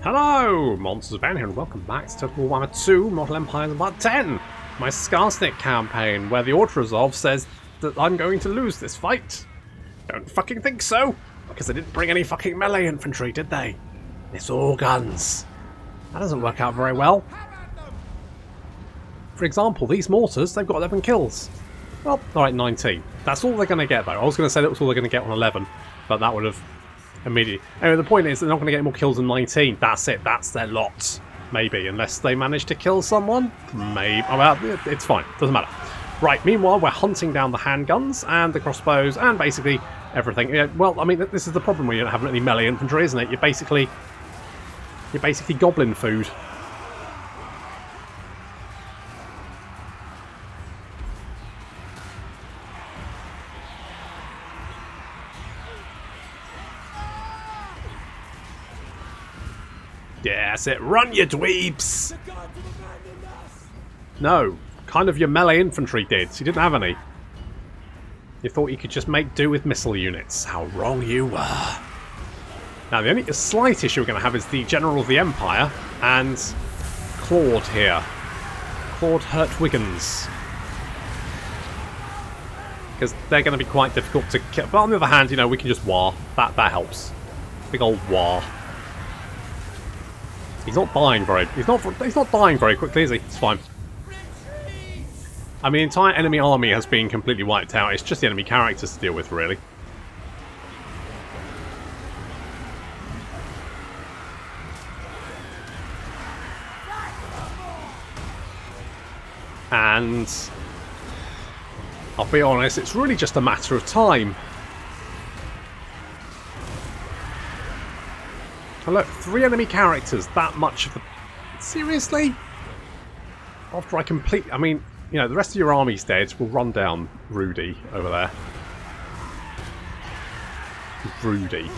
Hello, MonstersAbound here, and welcome back to Total Warhammer 2 Mortal Empires Part 10, my Skarsnik campaign, where the auto-resolve says that I'm going to lose this fight. Don't fucking think so, because they didn't bring any fucking melee infantry, did they? It's all guns. That doesn't work out very well. For example, these mortars, they've got 11 kills. Well, alright, 19. That's all they're going to get, though. I was going to say that was all they're going to get on 11, but that would have immediately. Anyway, the point is they're not going to get more kills than 19. That's it. That's their lot. Maybe. Unless they manage to kill someone. Maybe. Oh, well, it's fine. Doesn't matter. Right, meanwhile, we're hunting down the handguns and the crossbows and basically everything. Yeah, well, I mean, this is the problem when you don't have any melee infantry, isn't it? You're basically goblin food. Yeah, that's it. Run, you dweebs! No, kind of your melee infantry did. You didn't have any. You thought you could just make do with missile units. How wrong you were. Now, the only slight issue we're going to have is the General of the Empire and Claude here. Claude Hurtwiggins. Because they're going to be quite difficult to kill. But on the other hand, you know, we can just war. That helps. Big old war. He's not dying very. He's not dying very quickly, is he? It's fine. I mean, the entire enemy army has been completely wiped out. It's just the enemy characters to deal with, really. And I'll be honest, it's really just a matter of time. Oh, look, 3 enemy characters, that much of the... Seriously? After I complete... I mean, you know, the rest of your army's dead. We'll run down Rudy over there. Rudy.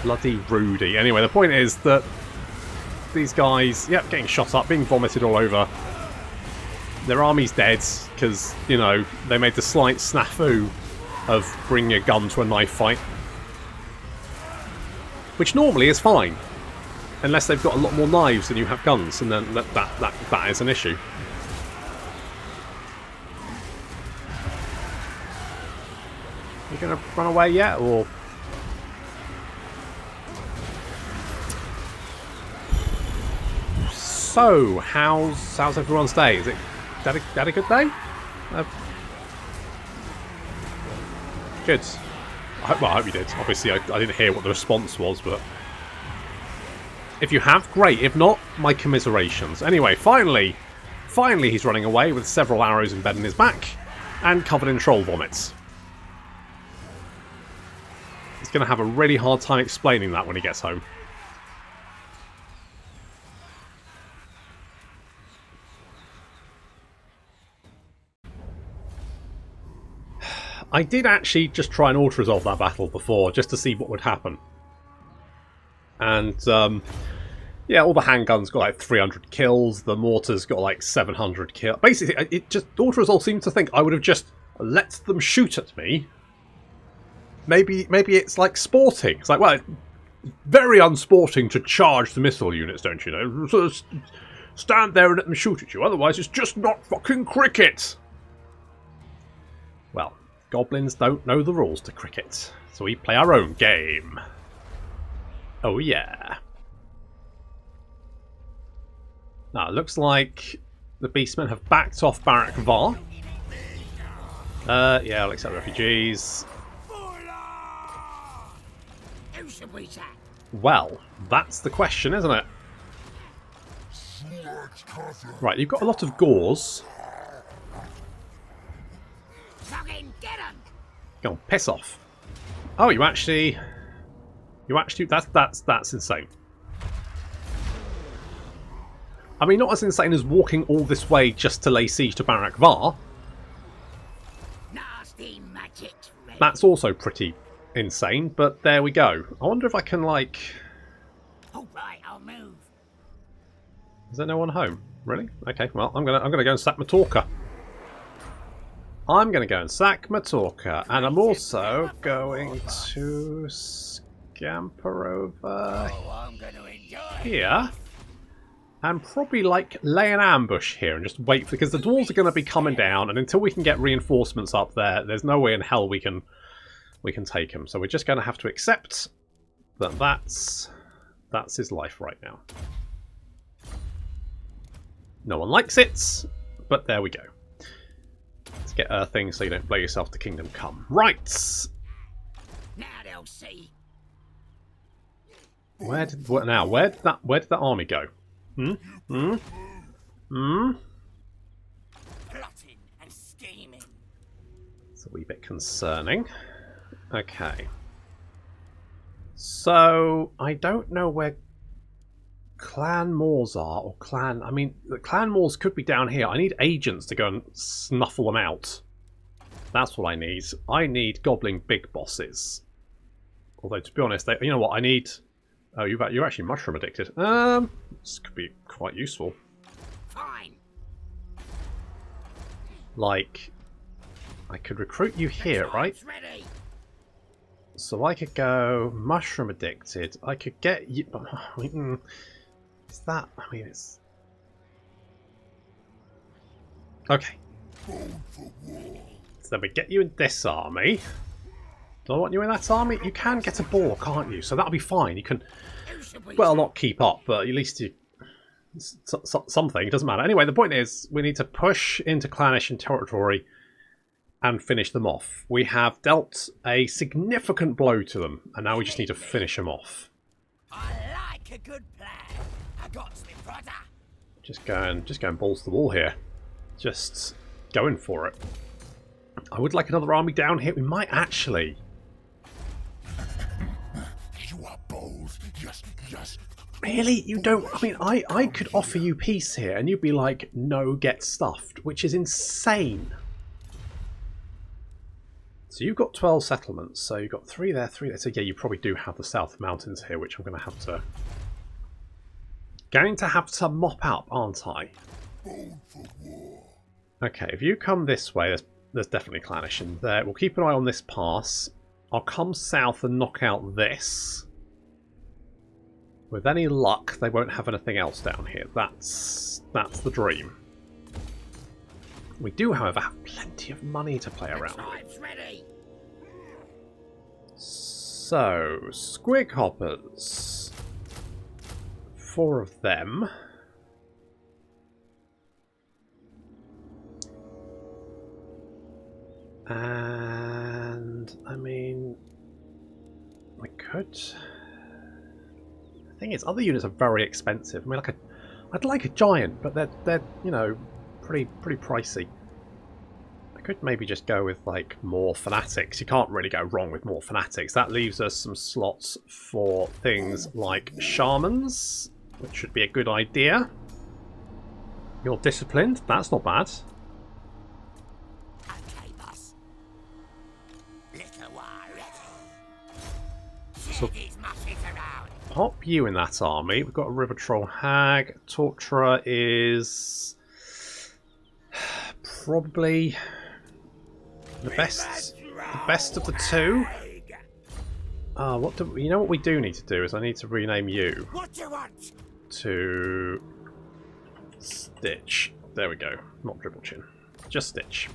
Bloody Rudy. Anyway, the point is that these guys, yep, getting shot up, being vomited all over. Their army's dead because, you know, they made the slight snafu of bringing a gun to a knife fight. Which normally is fine, unless they've got a lot more knives than you have guns, and then that is an issue. You gonna run away yet, or? So, how's everyone's day? Is it that a good day? Good. I hope you did. Obviously, I didn't hear what the response was, but if you have, great. If not, my commiserations. Anyway, finally he's running away with several arrows embedded in his back and covered in troll vomits. He's going to have a really hard time explaining that when he gets home. I did actually just try and auto-resolve that battle before, just to see what would happen. And, yeah, all the handguns got like 300 kills, the mortars got like 700 kills. Basically, it just, auto-resolve seemed to think I would have just let them shoot at me. Maybe it's like sporting. It's like, well, it's very unsporting to charge the missile units, don't you know? So stand there and let them shoot at you, otherwise it's just not fucking cricket. Well, goblins don't know the rules to cricket, so we play our own game. Oh yeah. Now, it looks like the beastmen have backed off Barak Var. Yeah, I'll accept refugees. Well, that's the question, isn't it? Right, you've got a lot of gauze. Go on, piss off. Oh, you actually that's insane. I mean, not as insane as walking all this way just to lay siege to Barak Var. That's also pretty insane, but there we go. I wonder if I can, like... All right, I'll move. Is there no one home? Really? Okay, well, I'm gonna go and sack Matorka. I'm going to go and sack Matorka, and I'm also going to scamper over I'm gonna enjoy here. And probably like lay an ambush here and just wait, because the dwarves are going to be coming down, and until we can get reinforcements up there, there's no way in hell we can take him. So we're just going to have to accept that that's his life right now. No one likes it, but there we go. Let's get things so you don't blow yourself to Kingdom Come. Right. now they'll see. Where did that army go? Plotting and scheming. It's a wee bit concerning. Okay. So, I don't know where Clan Moors are, or Clan... I mean, the Clan Moors could be down here. I need agents to go and snuffle them out. That's what I need. I need Goblin Big Bosses. Although, to be honest, you know what, I need... Oh, you're actually mushroom addicted. This could be quite useful. Fine. Like, I could recruit you here, right? Ready. So I could go mushroom addicted. I could get you... Is that... I mean, it's... Okay. So then we get you in this army. Do I want you in that army? You can get a boar, can't you? So that'll be fine. You can... Well, not keep up, but at least you... something. It doesn't matter. Anyway, the point is, we need to push into Eshin territory and finish them off. We have dealt a significant blow to them, and now we just need to finish them off. I like a good plan. I got my brother. Just going balls to the wall here. Just going for it. I would like another army down here. We might actually... You are bold. Yes. Really? You don't... I mean, I could offer you peace here, and you'd be like, no, get stuffed, which is insane. So you've got 12 settlements, so you've got 3 there, 3 there. So yeah, you probably do have the South Mountains here, which I'm going to have to... mop up, aren't I? Okay, if you come this way, there's definitely Eshin there. We'll keep an eye on this pass. I'll come south and knock out this. With any luck, they won't have anything else down here. That's the dream. We do, however, have plenty of money to play around with. Ready. So, Squig Hoppers. 4 of them. And, I mean, we could... The thing is, other units are very expensive. I mean, I'd like a giant, but they're you know, pretty pricey. I could maybe just go with, like, more fanatics. You can't really go wrong with more fanatics. That leaves us some slots for things like shamans, which should be a good idea. You're disciplined. That's not bad. So pop you in that army. We've got a River Troll Hag. Torturer is probably the best of the two. You know what we do need to do is I need to rename you to Stitch. There we go. Not Dribble Chin. Just Stitch.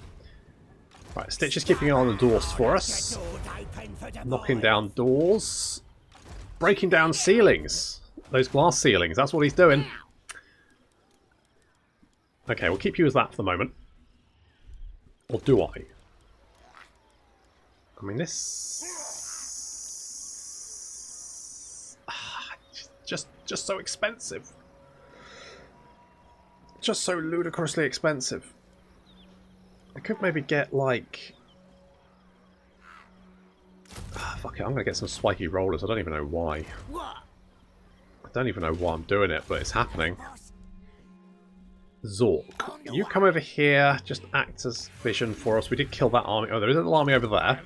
Right, Stitch is keeping an eye on the doors for us. Knocking down doors. Breaking down ceilings. Those glass ceilings. That's what he's doing. Okay, we'll keep you as that for the moment. Or do I? I mean, this... Just so expensive. Just so ludicrously expensive. I could maybe get, like... fuck it, I'm going to get some spiky rollers. I don't even know why. I don't even know why I'm doing it, but it's happening. Zork, you come over here, just act as vision for us. We did kill that army. Oh, there is an army over there.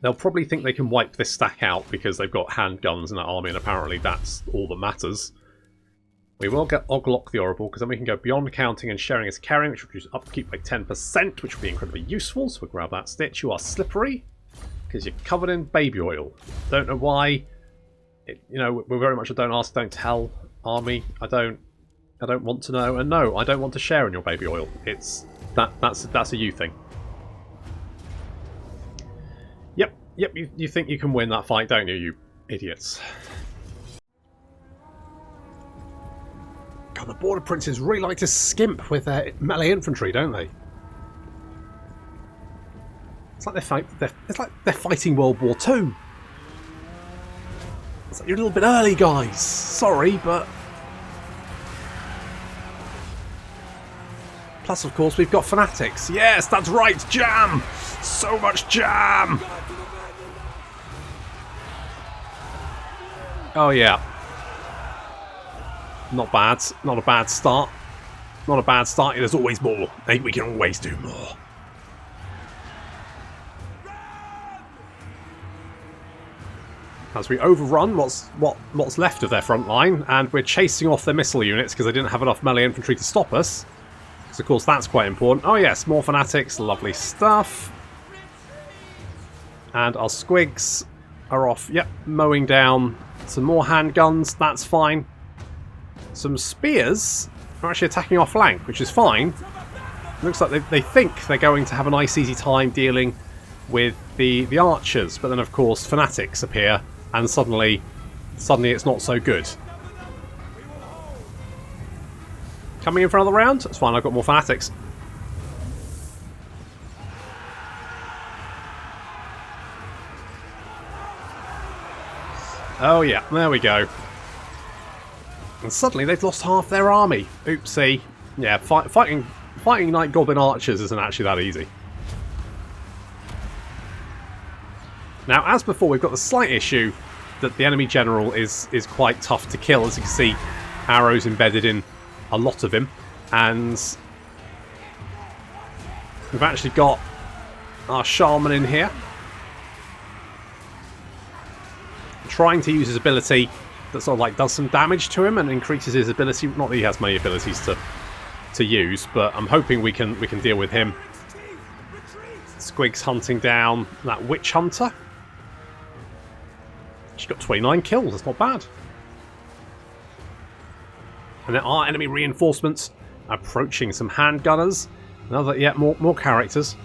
They'll probably think they can wipe this stack out because they've got handguns in that army, and apparently that's all that matters. We will get Oglock the Horrible, because then we can go beyond counting and sharing as carrying, which will reduce upkeep by 10%, which will be incredibly useful. So we'll grab that Stitch. You are slippery. Because you're covered in baby oil. Don't know why. You know, we're very much a don't ask, don't tell army. I don't want to know, and no, I don't want to share in your baby oil. It's that's a you thing. Yep. You think you can win that fight, don't you, you idiots? God, the border princes really like to skimp with their melee infantry, don't they? It's like they're fighting World War II. It's like, you're a little bit early, guys. Sorry, but plus, of course, we've got fanatics. Yes, that's right. Jam. So much jam. Oh yeah. Not bad. Not a bad start. Not a bad start. There's always more. We can always do more. As we overrun what's left of their front line, and we're chasing off their missile units because they didn't have enough melee infantry to stop us. Because of course that's quite important. Oh yes, more fanatics. Lovely stuff. And our squigs are off. Yep, mowing down some more handguns. That's fine. Some spears are actually attacking our flank, which is fine. Looks like they think they're going to have a nice easy time dealing with the archers, but then of course fanatics appear, and suddenly it's not so good. Coming in for another round? It's fine, I've got more fanatics. Oh yeah, there we go. And suddenly they've lost half their army. Oopsie. Yeah, fighting Night Goblin archers isn't actually that easy. Now, as before, we've got the slight issue that the enemy general is quite tough to kill. As you can see, arrows embedded in a lot of him. And we've actually got our shaman in here, trying to use his ability that sort of like does some damage to him and increases his ability. Not that he has many abilities to use, but I'm hoping we can deal with him. Squig's hunting down that witch hunter. She's got 29 kills, that's not bad. And there are enemy reinforcements approaching, some handgunners. Another, yeah, more characters.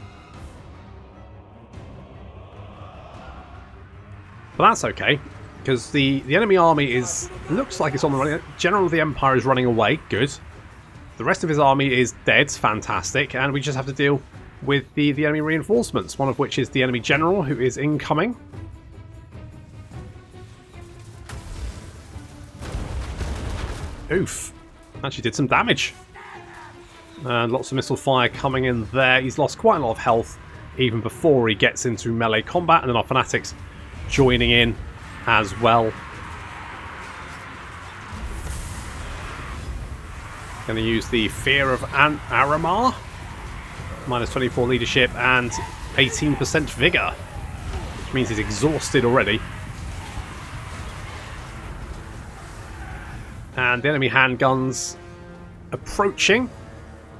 But that's okay, because the enemy army looks like it's on the run. General of the Empire is running away, good. The rest of his army is dead, fantastic, and we just have to deal with the enemy reinforcements, one of which is the enemy general, who is incoming. Oof. Actually did some damage. And lots of missile fire coming in there. He's lost quite a lot of health even before he gets into melee combat, and then our fanatics joining in as well. Going to use the Fear of Aramar. Minus 24 leadership and 18% vigor, which means he's exhausted already. And the enemy handguns approaching.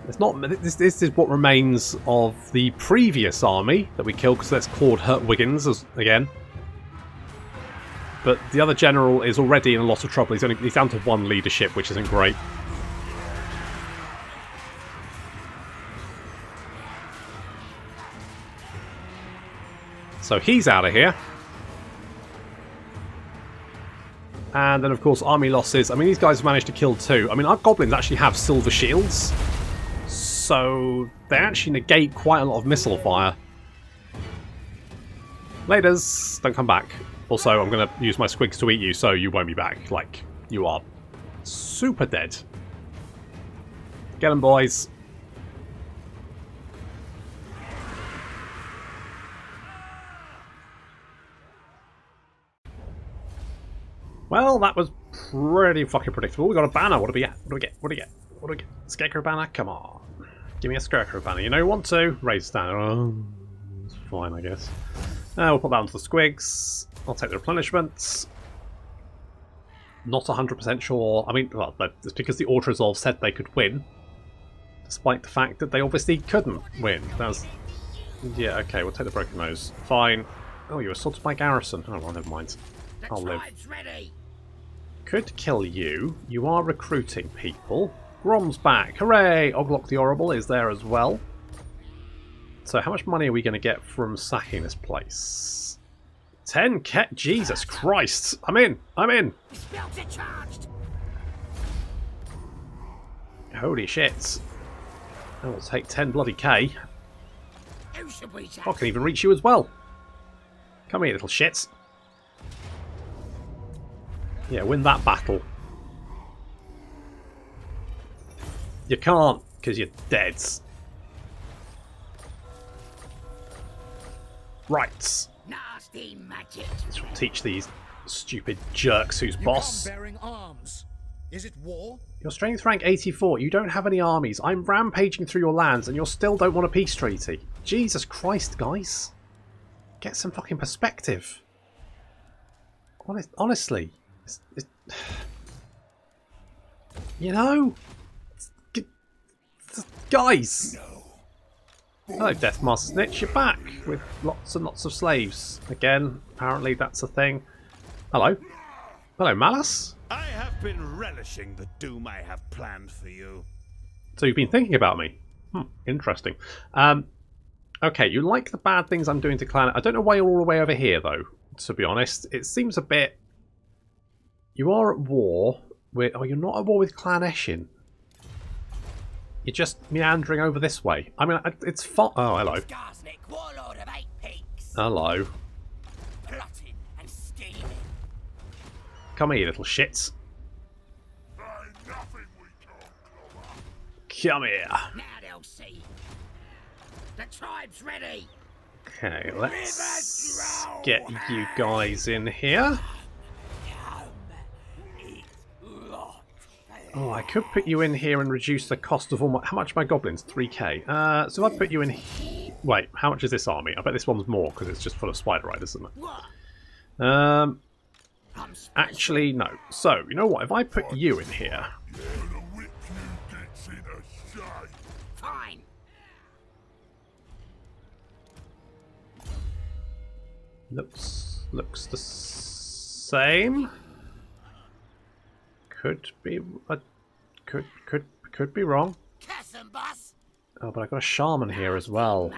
It's not. This is what remains of the previous army that we killed, because that's called Gubbinz again. But the other general is already in a lot of trouble. He's down to 1 leadership, which isn't great. So he's out of here. And then, of course, army losses. I mean, these guys have managed to kill 2. I mean, our goblins actually have silver shields, so they actually negate quite a lot of missile fire. Laters, don't come back. Also, I'm going to use my squigs to eat you, so you won't be back. Like, you are super dead. Get them, boys. Well, that was pretty fucking predictable. We got a banner. What do we get? What do we get? What do we get? What do we get? Scarecrow banner? Come on. Give me a Scarecrow banner. You know you want to. Raise standard. Oh, it's fine, I guess. We'll put that onto the squigs. I'll take the replenishments. Not 100% sure. I mean, well, it's because the auto-resolve said they could win, despite the fact that they obviously couldn't win. That was... Yeah, okay, we'll take the broken nose. Fine. Oh, you assaulted my garrison. Oh, well, never mind. I'll live. Ready. Could kill you. You are recruiting people. Grom's back. Hooray! Oglock the Horrible is there as well. So how much money are we going to get from sacking this place? 10k? Jesus Christ! I'm in! I'm in! Charged. Holy shit. I will take 10 bloody K. Who should we I can even reach you as well. Come here, little shits. Yeah, win that battle. You can't, because you're dead. Right. Nasty magic. Let's teach these stupid jerks who's boss. Bearing arms. Is it war? Your strength rank 84. You don't have any armies. I'm rampaging through your lands and you still don't want a peace treaty. Jesus Christ, guys. Get some fucking perspective. Honestly. You know? Guys! Hello, Deathmaster Nitz. You're back with lots and lots of slaves. Again, apparently that's a thing. Hello. Hello, Malice. I have been relishing the doom I have planned for you. So you've been thinking about me? Interesting. Okay, you like the bad things I'm doing to Clan. I don't know why you're all the way over here, though, to be honest. It seems a bit... You are at war with... Oh, you're not at war with Clan Eshin. You're just meandering over this way. I mean, it's fun. Oh, hello. Warlord of 8 Peaks. Hello. Plotting and scheming. Come here, little shits. Nothing we can't cover. Come here. Now they'll see. The tribe's ready. Okay, let's get you guys in here. Oh, I could put you in here and reduce the cost of all my... How much are my goblins? 3k. So if I put you in here... Wait, how much is this army? I bet this one's more because it's just full of spider riders, isn't it? Actually, no. So, you know what? If I put you in here... Fine. Looks the same. Could be could be wrong. Oh, but I got a shaman here as well.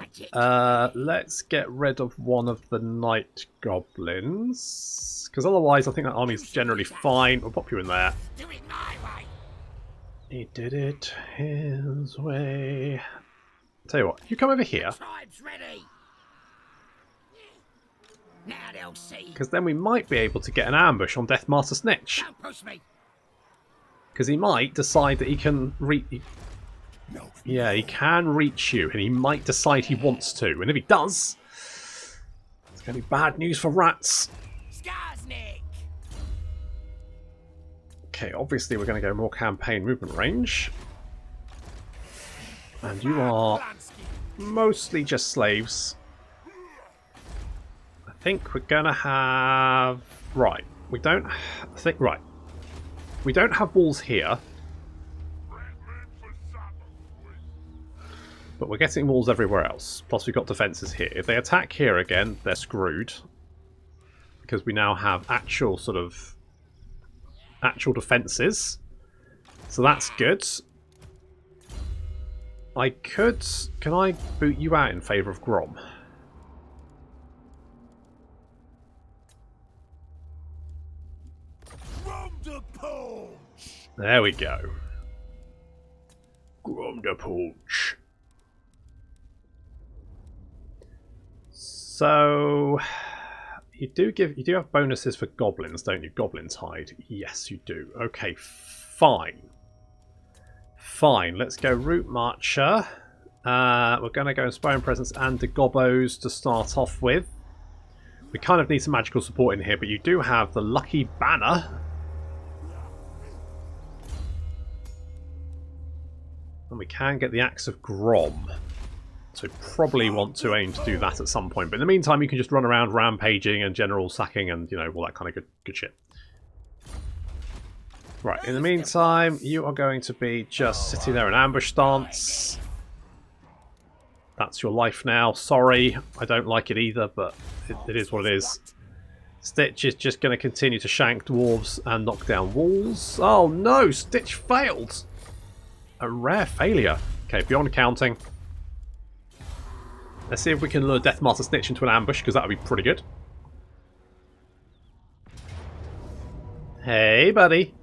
Let's get rid of one of the night goblins, because otherwise I think that army's generally fine. We'll pop you in there. Do it my way. He did it his way. Tell you what, you come over here. Tribe's ready. Now they'll see. Because then we might be able to get an ambush on Deathmaster Nitz. Don't push me. Because he might decide that he can reach... Yeah, he can reach you, and he might decide he wants to. And if he does, it's going to be bad news for rats. Skarsnik. Okay, obviously we're going to go more campaign movement range. And you are mostly just slaves. I think we're going to have... Right, we don't... I think... Right. We don't have walls here. But we're getting walls everywhere else. Plus we've got defences here. If they attack here again, they're screwed. Because we now have actual defences. So that's good. I could... Can I boot you out in favour of Grom? There we go. Grom the Pooch. So you do have bonuses for goblins, don't you? Goblin's hide. Yes, you do. Okay, fine. Fine. Let's go route marcher. We're going to go inspiring presence and the gobbos to start off with. We kind of need some magical support in here, but you do have the lucky banner. And we can get the Axe of Grom. So probably want to aim to do that at some point. But in the meantime, you can just run around rampaging and general sacking and, you know, all that kind of good shit. Right, in the meantime, you are going to be just sitting there in ambush stance. That's your life now. Sorry, I don't like it either, but it is what it is. Stitch is just going to continue to shank dwarves and knock down walls. Oh no, Stitch failed! A rare failure. Okay, beyond counting. Let's see if we can lure Deathmaster Stitch into an ambush, because that would be pretty good. Hey, buddy.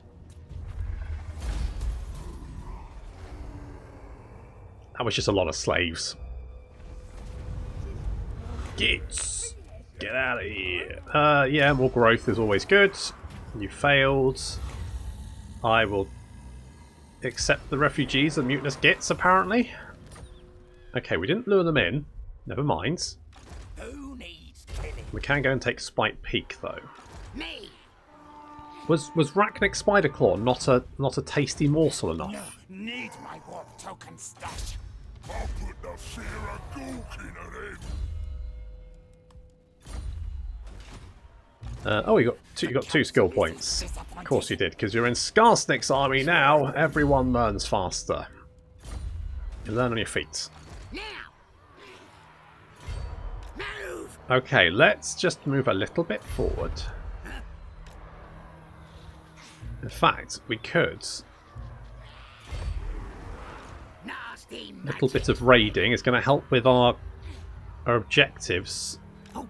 That was just a lot of slaves. Get out of here. Yeah, more growth is always good. You failed. I will accept the refugees and mutinous gits, apparently. Okay, we didn't lure them in. Never mind. Who needs killing? We can go and take Spite Peak, though. Me. Was Rachnic Spiderclaw not a tasty morsel enough? Need my warp token stash. I'll put the fear of Gulkin at him. Oh, you got two skill points. Of course you did, because you're in Skarsnik's army now. Everyone learns faster. You learn on your feet. Now. Move. Okay, let's just move a little bit forward. In fact, we could. Nasty A little bit of raiding is going to help with our objectives.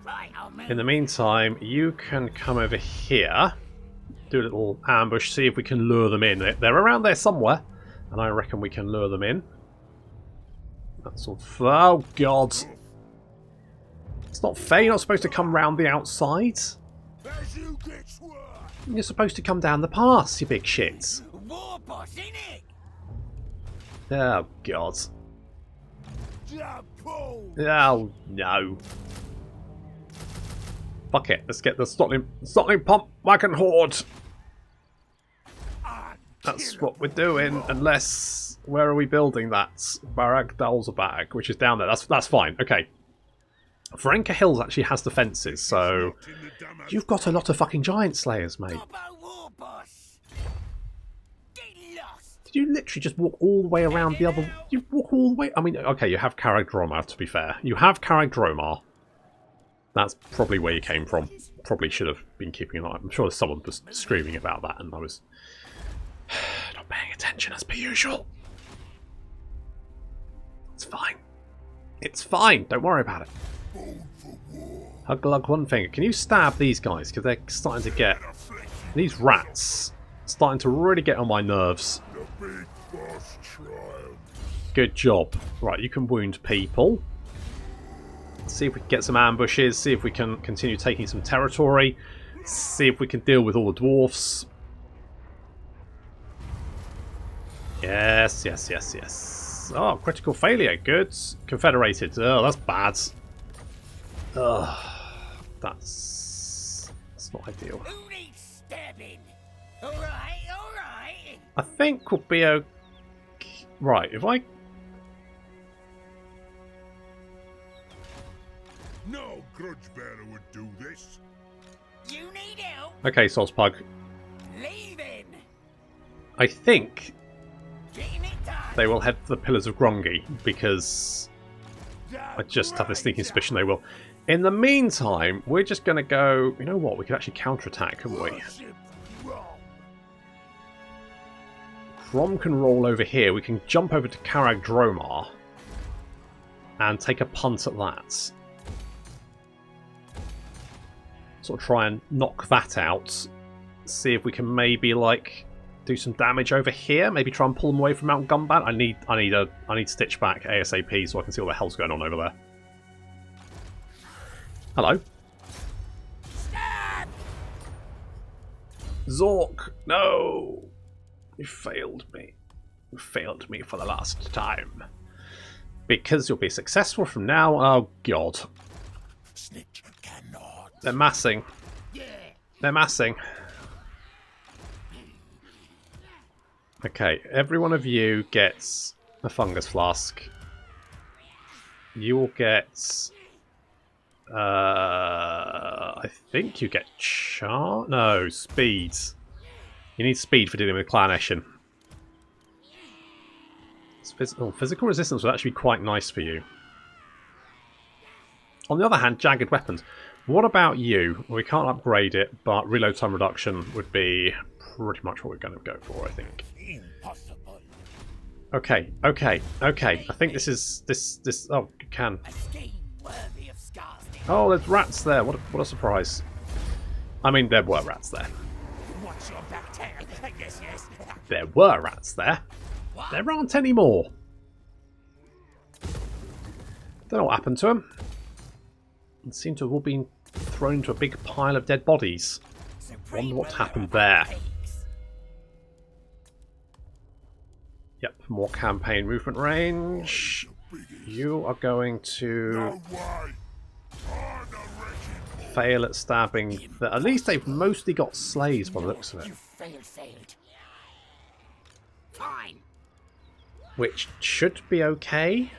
Right, I'll move. In the meantime, you can come over here, do a little ambush, see if we can lure them in. They're around there somewhere, and I reckon we can lure them in. That's all. Oh, God. It's not fair. You're not supposed to come round the outside. As you get sworn. You're supposed to come down the pass, you big shits. War boss, innit? Oh, God. Jab pull. Oh, no. Fuck it. Let's get the Stotling Pump Wagon Horde. That's what we're doing, unless... Where are we building that? Barag Dalzabag, which is down there. That's fine. Okay. Varenka Hills actually has defences, so... You've got a lot of fucking Giant Slayers, mate. Gobbo war boss. Get lost. Did you literally just walk all the way around the other... You walk all the way... I mean, okay, you have Carag Dromar, to be fair. You have Carag Dromar. That's probably where you came from. Probably should have been keeping an eye. I'm sure someone was screaming about that and I was not paying attention as per usual. It's fine. It's fine. Don't worry about it. Hug lug one finger. Can you stab these guys? Because they're starting to get... These rats starting to really get on my nerves. The big boss triumph. Good job. Right, you can wound people. See if we can get some ambushes, see if we can continue taking some territory, see if we can deal with all the dwarfs. Yes, yes, yes, yes. Oh, critical failure. Good. Confederated. Oh, that's bad. That's not ideal. Who needs stabbing? Alright, alright. I think we'll be okay. Right, if I... No grudge bearer would do this. You need help? Okay, Sospug. Leaving. I think Getting it done. they will head for the Pillars of Grongi, because I just have this sneaking suspicion they will. In the meantime, we're just going to go... You know what? We could actually counterattack, couldn't we? Worship wrong. Grom can roll over here. We can jump over to Carag Dromar and take a punt at that. Sort of try and knock that out. See if we can maybe like do some damage over here. Maybe try and pull them away from Mount Gumbat. I need Stitch back ASAP so I can see what the hell's going on over there. Hello. Stab. Zork, no! You failed me. You failed me for the last time. Because you'll be successful from now. Oh god. Snitch cannot. They're massing. Yeah. They're massing. Okay, every one of you gets a fungus flask. You will get... I think you get no, speed. You need speed for dealing with Clan Eshin. Physical resistance would actually be quite nice for you. On the other hand, jagged weapons. What about you? We can't upgrade it, but reload time reduction would be pretty much what we're going to go for, I think. Impossible. Okay. I think this is this. Oh, you can. A scheme worthy of Scarsdale. Oh, there's rats there. What a surprise. I mean, there were rats there. What's your back tail? Yes. There were rats there. What? There aren't any more. Don't know what happened to them. They seem to have all been thrown into a big pile of dead bodies. Wonder what happened there. Yep, more campaign movement range. You are going to No way. On the wrecking. fail at stabbing. At least they've mostly got slaves by the looks of it. You failed. Fine. Which should be okay.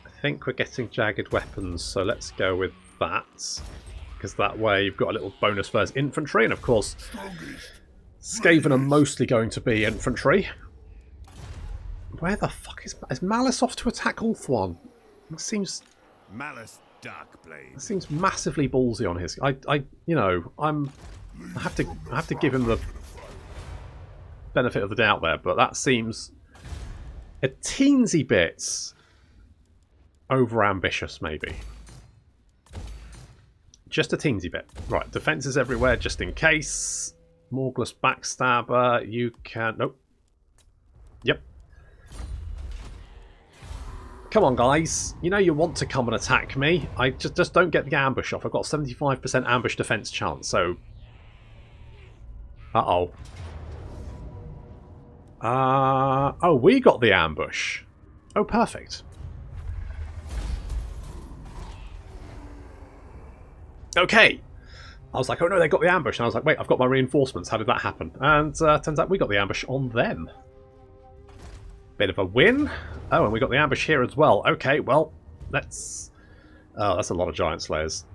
I think we're getting jagged weapons, so let's go with that. Because that way you've got a little bonus versus infantry, and of course Skaven are mostly going to be infantry. Where the fuck is Malice off to attack Ulthuan? It seems Malice Darkblade. seems massively ballsy on his. I have to give him the benefit of the doubt there, but that seems a teensy bit over ambitious, maybe. Just a teensy bit. Right, defences everywhere just in case. Morgless Backstabber, you can... Nope. Yep. Come on, guys. You know you want to come and attack me. I just don't get the ambush off. I've got 75% ambush defense chance, so... Uh-oh. Oh, we got the ambush. Oh, perfect. Okay. I was like, oh no, they got the ambush. And I was like, wait, I've got my reinforcements. How did that happen? And turns out we got the ambush on them. Bit of a win. Oh, and we got the ambush here as well. Okay, well, let's... Oh, that's a lot of giant slayers.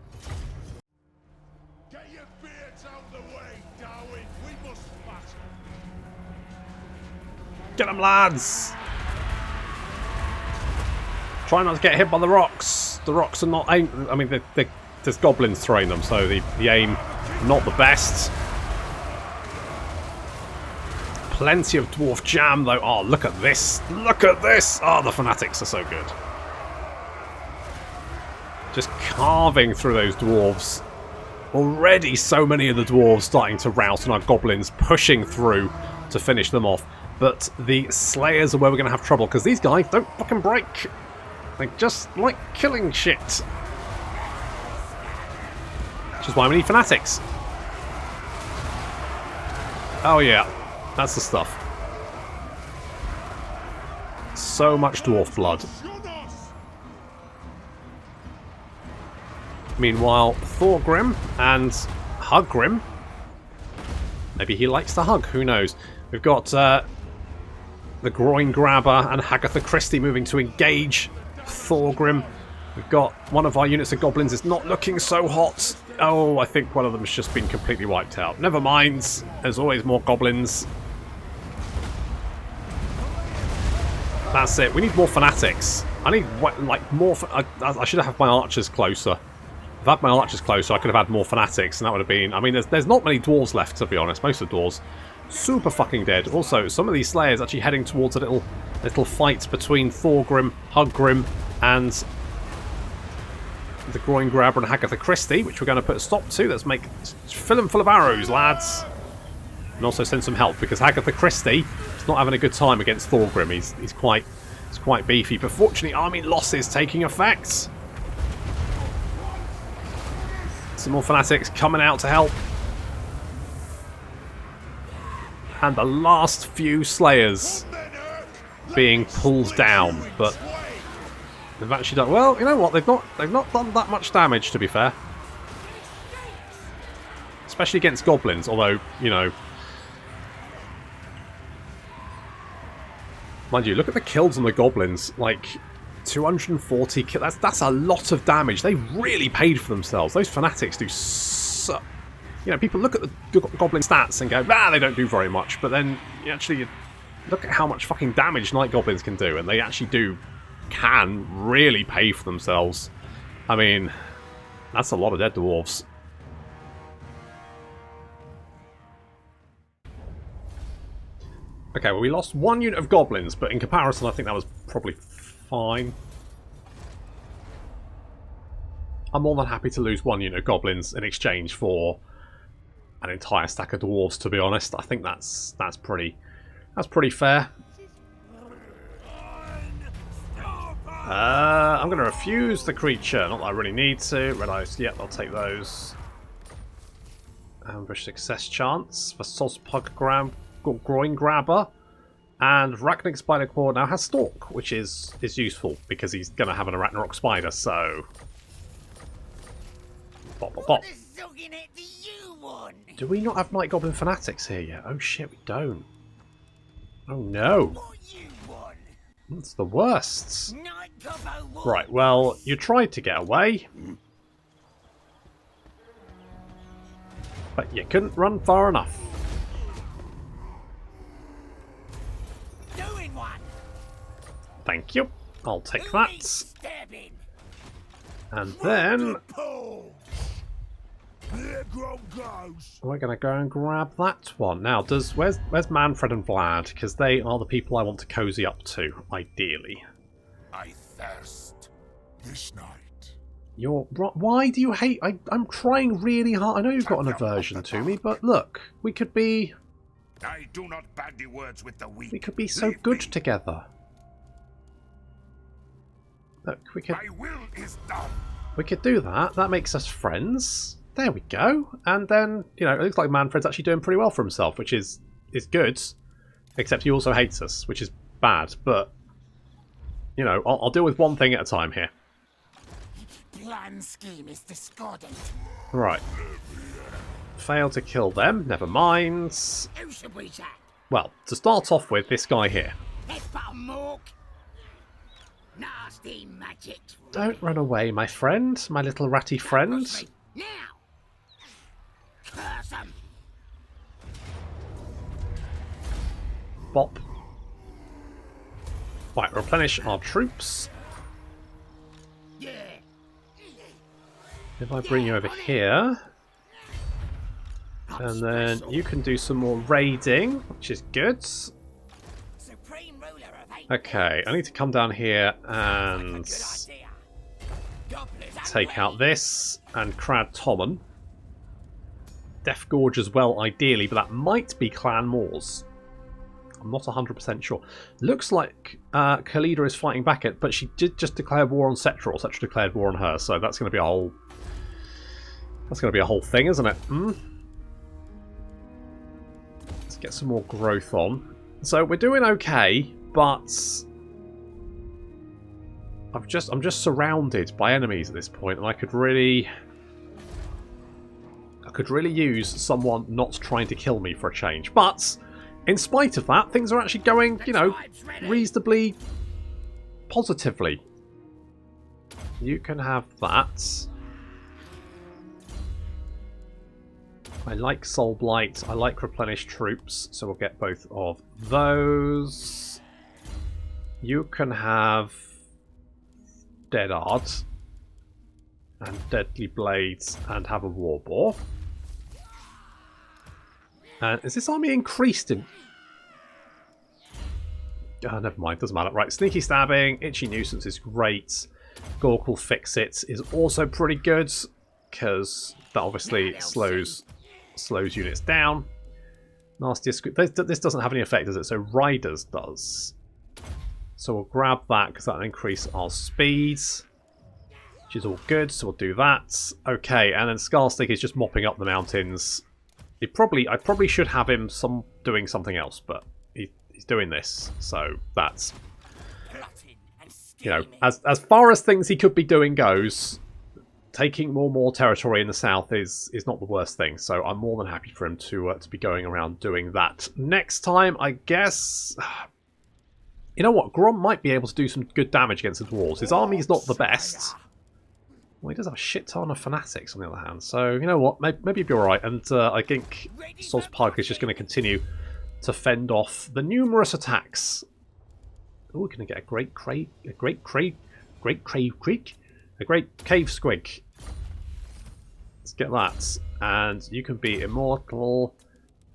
Get your beards out the way, Darwin. We must battle. Get them, lads! Try not to get hit by the rocks. The rocks are not aim. I mean, there's goblins throwing them, so the aim not the best. Plenty of dwarf jam, though. Oh, look at this! Look at this! Oh, the fanatics are so good. Just carving through those dwarves. Already, so many of the dwarves starting to rout, and our goblins pushing through to finish them off. But the slayers are where we're going to have trouble, because these guys don't fucking break. They just like killing shit. Which is why we need fanatics. Oh yeah, that's the stuff. So much dwarf blood. Meanwhile, Thorgrim and Huggrim. Maybe he likes to hug, who knows. We've got the Groin Grabber and Hagatha Christie moving to engage Thorgrim. We've got one of our units of goblins is not looking so hot. Oh, I think one of them has just been completely wiped out. Never mind. There's always more goblins. That's it. We need more fanatics. I need like more. I should have my archers closer. If I had my archers closer, I could have had more fanatics, and that would have been... I mean, there's not many dwarves left, to be honest. Most of the dwarves super fucking dead. Also, some of these slayers actually heading towards a little fight between Thorgrim, Huggrim, and the Groin Grabber and Hagatha Christie, which we're going to put a stop to. Let's fill them full of arrows, lads. And also send some help, because Hagatha Christie is not having a good time against Thorgrim. He's quite beefy, but fortunately army losses taking effect. Some more fanatics coming out to help. And the last few slayers being pulled down, but they've actually done well. You know what? They've not done that much damage, to be fair. Especially against goblins, although, you know, mind you, look at the kills on the goblins. Like 240 kills. That's a lot of damage. They really paid for themselves. Those fanatics do so. You know, people look at the goblin stats and go, they don't do very much. But then you actually look at how much fucking damage night goblins can do, and they actually can really pay for themselves. I mean, That's a lot of dead dwarves. Okay, well we lost 1 unit of goblins, but in comparison I think that was probably fine. I'm more than happy to lose 1 unit of goblins in exchange for an entire stack of dwarves, to be honest. I think that's pretty fair. I'm going to refuse the creature. Not that I really need to. Red eyes, yep, I'll take those. Ambush success chance for Sospug Groin Grabber. And Arachnic Spider Claw now has Stalk, which is useful because he's going to have an Arachnarok Spider, so... Bop, bop, bop. Do we not have Night Goblin Fanatics here yet? Oh shit, we don't. Oh no. That's the worst. Right, well, you tried to get away. But you couldn't run far enough. Thank you. I'll take that. And then... we're going to go and grab that one. Now, where's Manfred and Vlad? Because they are the people I want to cozy up to, ideally. I thirst this night. Why do you hate... I'm trying really hard. I know you've got an aversion to me, but look, we could be... I do not bandy words with the weak. We could be so good together. Look, we could... My will is done. We could do that. That makes us friends. There we go. And then, you know, it looks like Manfred's actually doing pretty well for himself, which is good. Except he also hates us, which is bad. But, you know, I'll deal with one thing at a time here. Plan scheme is discordant. Right. Fail to kill them. Never mind. Who should we chat? Well, to start off with, this guy here. Nasty magic. Don't run away, my friend. My little ratty friend. Now. Curse 'em. Bop. Right, replenish our troops. Yeah. If I bring you over here, and then you can do some more raiding, which is good. Okay, I need to come down here and take out this and Crad Tommen. Death Gorge as well, ideally, but that might be Clan Moors. I'm not 100% sure. Looks like Khalida is fighting back it, but she did just declare war on Cetra, or Cetra declared war on her, so that's going to be a whole... That's going to be a whole thing, isn't it? Let's get some more growth on. So we're doing okay, but I'm just surrounded by enemies at this point, and I could really use someone not trying to kill me for a change. But in spite of that, things are actually going, you know, reasonably positively. You can have that. I like Soul Blight, I like Replenish Troops, so we'll get both of those. You can have Dead Art and Deadly Blades and have a War Boar. And is this army increased in... Oh, never mind, doesn't matter. Right, Sneaky Stabbing, Itchy Nuisance is great. Gorkle Fix It is also pretty good, because that obviously slows units down. Nastiest Squeak. This doesn't have any effect, does it? So Riders does. So we'll grab that because that'll increase our speeds, which is all good. So we'll do that. Okay, and then Scarstick is just mopping up the mountains. I probably should have him doing something else, but he's doing this. So that's, you know, as far as things he could be doing goes. Taking more territory in the south is not the worst thing, so I'm more than happy for him to be going around doing that. Next time, I guess... You know what? Grom might be able to do some good damage against the dwarves. His army's not the best. Well, he does have a shit ton of fanatics on the other hand, so you know what? Maybe he'd be alright, and I think Sospug is just going to continue to fend off the numerous attacks. Oh, we're going to get a great cave squig. Let's get that. And you can be immortal.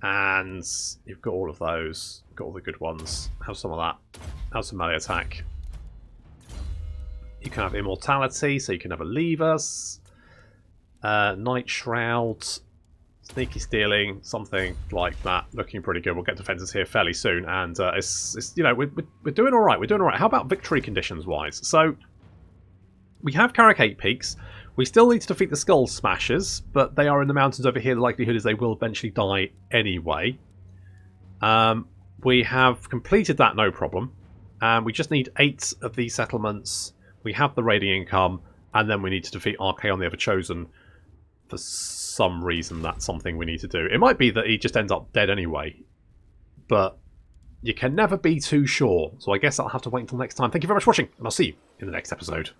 And you've got all of those. Got all the good ones. Have some of that. Have some melee attack. You can have immortality, so you can have a Levers. Night Shroud. Sneaky Stealing, something like that. Looking pretty good. We'll get defenses here fairly soon, and it's you know, we're doing all right. We're doing all right. How about victory conditions wise? So we have Carrack 8 Peaks. We still need to defeat the Skull Smashers, but they are in the mountains over here. The likelihood is they will eventually die anyway. We have completed that, no problem. We just need 8 of these settlements. We have the raiding income, and then we need to defeat Archaon the Everchosen. For some reason, that's something we need to do. It might be that he just ends up dead anyway, but you can never be too sure. So I guess I'll have to wait until next time. Thank you very much for watching, and I'll see you in the next episode.